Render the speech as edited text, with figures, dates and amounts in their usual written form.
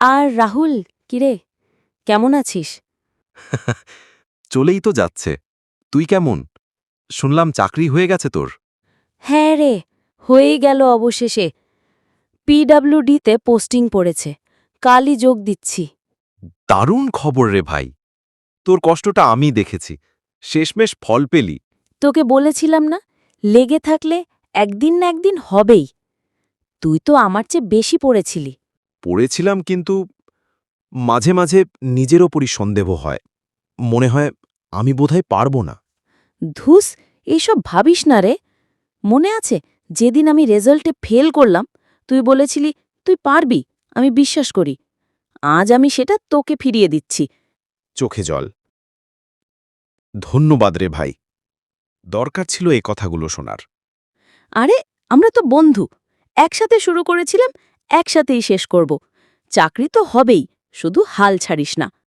আর রাহুল, কিরে, কেমন আছিস? চলেই তো যাচ্ছে। তুই কেমন? শুনলাম চাকরি হয়ে গেছে তোর। হ্যাঁ রে, হয়েই গেল অবশেষে। পিডব্লিউডিতে পোস্টিং পড়েছে। কালই যোগ দিচ্ছি। দারুণ খবর রে ভাই। তোর কষ্টটা আমি দেখেছি। শেষমেশ ফল পেলি। তোকে বলেছিলাম না, লেগে থাকলে একদিন না একদিন হবেই। তুই তো আমার চেয়ে বেশি পড়েছিলি। পড়েছিলাম, কিন্তু মাঝে মাঝে নিজের ওপরই সন্দেহ হয়। মনে হয় আমি বোধহয় পারব না। ধুস, এইসব ভাবিস না রে। মনে আছে যেদিন আমি রেজাল্টে ফেল করলাম, তুই বলেছিলি তুই পারবি, আমি বিশ্বাস করি। আজ আমি সেটা তোকে ফিরিয়ে দিচ্ছি। চোখে জল। ধন্যবাদ রে ভাই। দরকার ছিল এই কথাগুলো শোনার। আরে, আমরা তো বন্ধু। একসাথে শুরু করেছিলাম, একসাথেই শেষ করব। চাকরি তো হবেই, শুধু হাল ছাড়িস না।